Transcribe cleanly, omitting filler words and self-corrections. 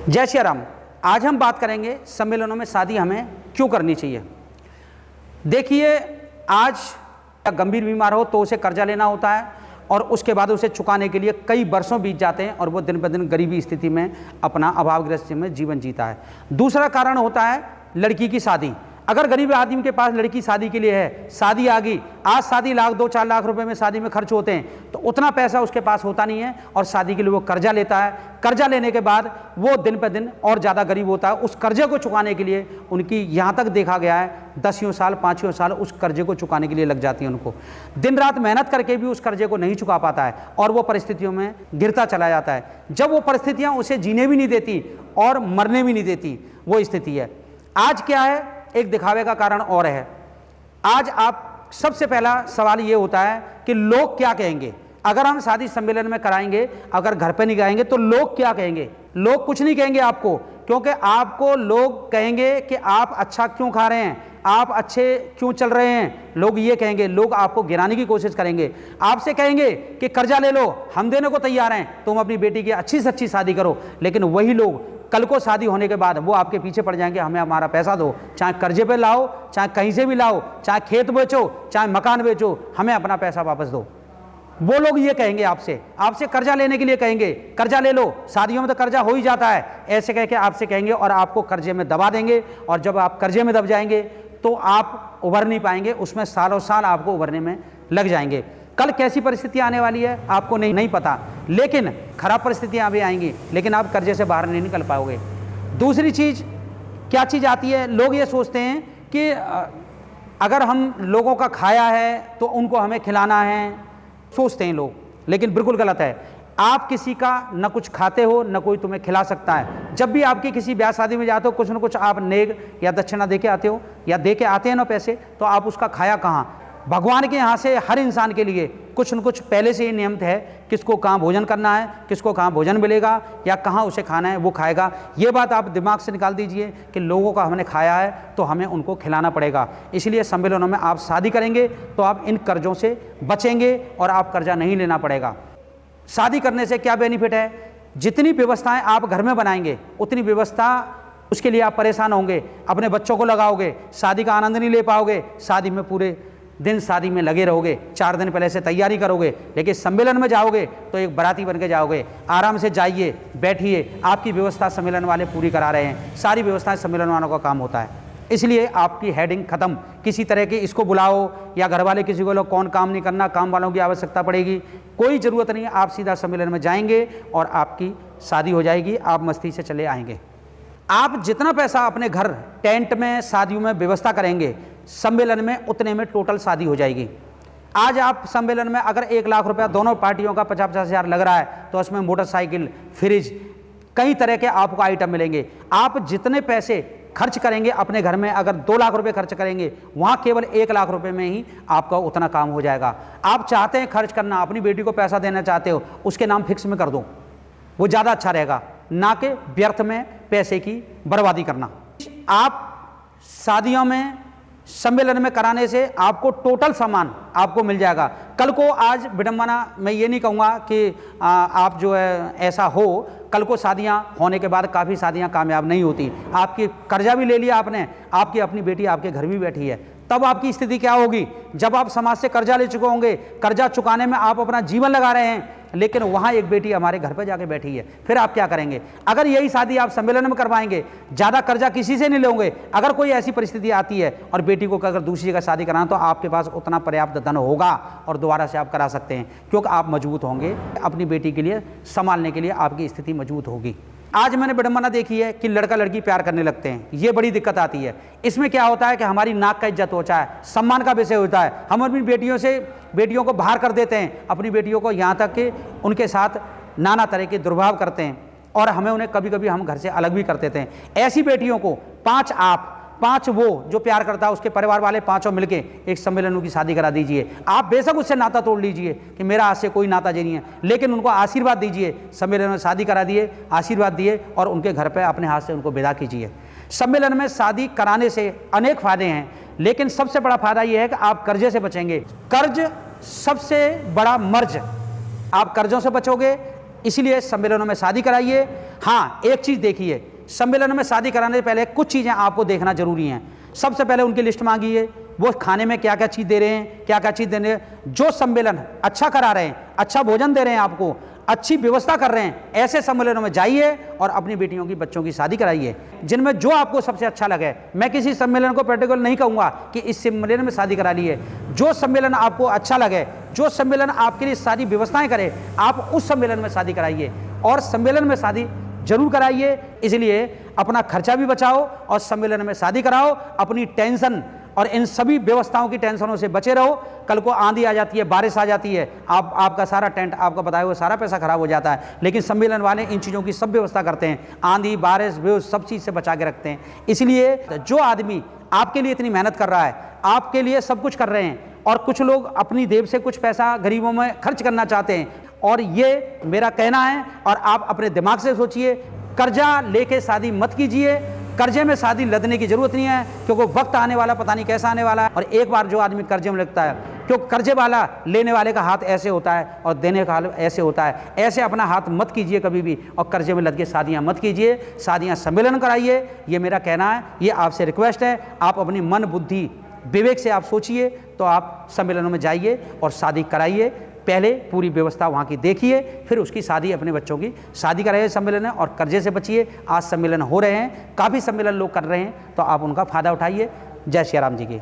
जय श्री राम। आज हम बात करेंगे सम्मेलनों में शादी हमें क्यों करनी चाहिए। देखिए, आज गंभीर बीमार हो तो उसे कर्जा लेना होता है और उसके बाद उसे चुकाने के लिए कई वर्षों बीत जाते हैं और वो दिन ब दिन गरीबी स्थिति में अपना अभावग्रस्त में जीवन जीता है। दूसरा कारण होता है लड़की की शादी। अगर गरीब आदमी के पास लड़की शादी के लिए है, शादी आ गई, आज शादी लाख 2-4 लाख रुपए में शादी में खर्च होते हैं, तो उतना पैसा उसके पास होता नहीं है और शादी के लिए वो कर्जा लेता है। कर्जा लेने के बाद वो दिन पर दिन और ज़्यादा गरीब होता है। उस कर्जे को चुकाने के लिए उनकी यहाँ तक देखा गया है 10 साल 5 साल उस कर्जे को चुकाने के लिए लग जाती है। उनको दिन रात मेहनत करके भी उस कर्जे को नहीं चुका पाता है और वो परिस्थितियों में गिरता चला जाता है। जब वो परिस्थितियाँ उसे जीने भी नहीं देती और मरने भी नहीं देती, वो स्थिति है। आज क्या है, एक दिखावे का कारण और है। आज आप सबसे पहला सवाल ये होता है कि लोग क्या कहेंगे। अगर हम शादी सम्मेलन में कराएंगे, अगर घर पे नहीं गाएंगे तो लोग क्या कहेंगे। लोग कुछ नहीं कहेंगे आपको, क्योंकि आपको लोग कहेंगे कि आप अच्छा क्यों खा रहे हैं, आप अच्छे क्यों चल रहे हैं। लोग ये कहेंगे, लोग आपको गिराने की कोशिश करेंगे। आपसे कहेंगे कि कर्जा ले लो, हम देने को तैयार हैं, तुम अपनी बेटी की अच्छी से अच्छी शादी करो। लेकिन वही लोग कल को शादी होने के बाद वो आपके पीछे पड़ जाएंगे, हमें हमारा पैसा दो, चाहे कर्जे पे लाओ, चाहे कहीं से भी लाओ, चाहे खेत बेचो, चाहे मकान बेचो, हमें अपना पैसा वापस दो। वो लोग ये कहेंगे आपसे कर्जा लेने के लिए कहेंगे, कर्जा ले लो, शादियों में तो कर्जा हो ही जाता है, ऐसे कह के आपसे कहेंगे और आपको कर्जे में दबा देंगे। और जब आप कर्जे में दब जाएंगे तो आप उभर नहीं पाएंगे, उसमें सालों साल आपको उभरने में लग जाएंगे। कल कैसी परिस्थितियां आने वाली है आपको नहीं पता, लेकिन खराब परिस्थितियां भी आएंगी, लेकिन आप कर्जे से बाहर नहीं निकल पाओगे। दूसरी चीज़ क्या चीज़ आती है, लोग ये सोचते हैं कि अगर हम लोगों का खाया है तो उनको हमें खिलाना है, सोचते हैं लोग, लेकिन बिल्कुल गलत है। आप किसी का न कुछ खाते हो, न कोई तुम्हें खिला सकता है। जब भी आपकी किसी ब्याह शादी में जाते हो, कुछ न कुछ आप नेग या दक्षिणा दे के आते हो या दे के आते हैं ना पैसे, तो आप उसका खाया कहाँ। भगवान के यहाँ से हर इंसान के लिए कुछ न कुछ पहले से ही नियमित है, किसको कहाँ भोजन करना है, किसको कहाँ भोजन मिलेगा या कहाँ उसे खाना है वो खाएगा। ये बात आप दिमाग से निकाल दीजिए कि लोगों का हमने खाया है तो हमें उनको खिलाना पड़ेगा। इसलिए सम्मेलनों में आप शादी करेंगे तो आप इन कर्जों से बचेंगे और आप कर्जा नहीं लेना पड़ेगा। शादी करने से क्या बेनिफिट है, जितनी व्यवस्थाएं आप घर में बनाएंगे उतनी व्यवस्था उसके लिए आप परेशान होंगे, अपने बच्चों को लगाओगे, शादी का आनंद नहीं ले पाओगे, शादी में पूरे दिन शादी में लगे रहोगे, 4 दिन पहले से तैयारी करोगे। लेकिन सम्मेलन में जाओगे तो एक बाराती बन के जाओगे। आराम से जाइए, बैठिए, आपकी व्यवस्था सम्मेलन वाले पूरी करा रहे हैं, सारी व्यवस्थाएं सम्मेलन वालों का काम होता है। इसलिए आपकी हेडिंग खत्म। किसी तरह की इसको बुलाओ या घर वाले किसी को लो, कौन काम नहीं करना, काम वालों की आवश्यकता पड़ेगी, कोई ज़रूरत नहीं है। आप सीधा सम्मेलन में जाएंगे और आपकी शादी हो जाएगी, आप मस्ती से चले आएंगे। आप जितना पैसा अपने घर टेंट में शादियों में व्यवस्था करेंगे, सम्मेलन में उतने में टोटल शादी हो जाएगी। आज आप सम्मेलन में अगर 1 लाख रुपया दोनों पार्टियों का 50-50 हज़ार लग रहा है तो उसमें मोटरसाइकिल, फ्रिज, कई तरह के आपको आइटम मिलेंगे। आप जितने पैसे खर्च करेंगे अपने घर में, अगर 2 लाख रुपए खर्च करेंगे, वहाँ केवल 1 लाख रुपए में ही आपका उतना काम हो जाएगा। आप चाहते हैं खर्च करना, अपनी बेटी को पैसा देना चाहते हो, उसके नाम फिक्स में कर दो, वो ज़्यादा अच्छा रहेगा, ना कि व्यर्थ में पैसे की बर्बादी करना। आप शादियों में सम्मेलन में कराने से आपको टोटल सामान आपको मिल जाएगा। कल को आज विडंबना, मैं ये नहीं कहूँगा कि आप जो है ऐसा हो, कल को शादियाँ होने के बाद काफ़ी शादियाँ कामयाब नहीं होती, आपकी कर्जा भी ले लिया आपने, आपकी अपनी बेटी आपके घर भी बैठी है, तब आपकी स्थिति क्या होगी। जब आप समाज से कर्जा ले चुके होंगे, कर्जा चुकाने में आप अपना जीवन लगा रहे हैं, लेकिन वहाँ एक बेटी हमारे घर पर जाके बैठी है, फिर आप क्या करेंगे। अगर यही शादी आप सम्मेलन में करवाएंगे, ज़्यादा कर्जा किसी से नहीं लोगे। अगर कोई ऐसी परिस्थिति आती है और बेटी को अगर दूसरी जगह शादी कराना, तो आपके पास उतना पर्याप्त धन होगा और दोबारा से आप करा सकते हैं, क्योंकि आप मजबूत होंगे, अपनी बेटी के लिए संभालने के लिए आपकी स्थिति मजबूत होगी। आज मैंने विडंबना देखी है कि लड़का लड़की प्यार करने लगते हैं, ये बड़ी दिक्कत आती है। इसमें क्या होता है कि हमारी नाक का इज्जत होता है, सम्मान का विषय होता है। हम अपनी बेटियों को बाहर कर देते हैं, अपनी बेटियों को यहाँ तक कि उनके साथ नाना तरह के दुर्भाव करते हैं और हमें उन्हें कभी कभी हम घर से अलग भी कर देते हैं। ऐसी बेटियों को 5 वो जो प्यार करता है, उसके परिवार वाले 5 मिलके एक सम्मेलन की शादी करा दीजिए। आप बेशक उससे नाता तोड़ लीजिए कि मेरा आज से कोई नाता नहीं है, लेकिन उनको आशीर्वाद दीजिए। सम्मेलन में शादी करा दिए, आशीर्वाद दिए और उनके घर पे अपने हाथ से उनको विदा कीजिए। सम्मेलन में शादी कराने से अनेक फायदे हैं, लेकिन सबसे बड़ा फायदा यह है कि आप कर्जे से बचेंगे। कर्ज सबसे बड़ा मर्ज, आप कर्जों से बचोगे, इसीलिए सम्मेलनों में शादी कराइए। हाँ, एक चीज़ देखिए, सम्मेलनों में शादी कराने से पहले कुछ चीज़ें आपको देखना जरूरी हैं। सबसे पहले उनकी लिस्ट मांगिए, वो खाने में क्या क्या चीज़ दे रहे हैं, क्या क्या चीज़ दे रहे हैं। जो सम्मेलन अच्छा करा रहे हैं, अच्छा भोजन दे रहे हैं, आपको अच्छी व्यवस्था कर रहे हैं, ऐसे सम्मेलनों में जाइए और अपनी बेटियों की, बच्चों की शादी कराइए, जिनमें जो आपको सबसे अच्छा लगे। मैं किसी सम्मेलन को पर्टिकुलर नहीं कहूँगा कि इस सम्मेलन में शादी करा लीजिए। जो सम्मेलन आपको अच्छा लगे, जो सम्मेलन आपके लिए सारी व्यवस्थाएं करे, आप उस सम्मेलन में शादी कराइए और सम्मेलन में शादी जरूर कराइए। इसलिए अपना खर्चा भी बचाओ और सम्मेलन में शादी कराओ। अपनी टेंशन और इन सभी व्यवस्थाओं की टेंशनों से बचे रहो। कल को आंधी आ जाती है, बारिश आ जाती है, आपका सारा टेंट, आपका बताया हुआ सारा पैसा खराब हो जाता है। लेकिन सम्मेलन वाले इन चीज़ों की सब व्यवस्था करते हैं, आंधी बारिश बेहोश सब चीज़ से बचा के रखते हैं। इसलिए जो आदमी आपके लिए इतनी मेहनत कर रहा है, आपके लिए सब कुछ कर रहे हैं, और कुछ लोग अपनी जेब से कुछ पैसा गरीबों में खर्च करना चाहते हैं, और ये मेरा कहना है, और आप अपने दिमाग से सोचिए, कर्जा लेके शादी मत कीजिए। कर्जे में शादी लदने की जरूरत नहीं है, क्योंकि वक्त आने वाला पता नहीं कैसा आने वाला है। और एक बार जो आदमी कर्जे में लगता है, क्योंकि कर्जे वाला लेने वाले का हाथ ऐसे होता है और देने का हाथ ऐसे होता है। ऐसे अपना हाथ मत कीजिए कभी भी, और कर्जे में लद के शादियाँ मत कीजिए। शादियाँ सम्मेलन कराइए, ये मेरा कहना है, ये आपसे रिक्वेस्ट है। आप अपनी मन बुद्धि विवेक से आप सोचिए, तो आप सम्मेलनों में जाइए और शादी कराइए। पहले पूरी व्यवस्था वहाँ की देखिए, फिर उसकी शादी, अपने बच्चों की शादी कराइए सम्मेलन है, और कर्जे से बचिए। आज सम्मेलन हो रहे हैं, काफ़ी सम्मेलन लोग कर रहे हैं, तो आप उनका फ़ायदा उठाइए। जय श्री राम जी की।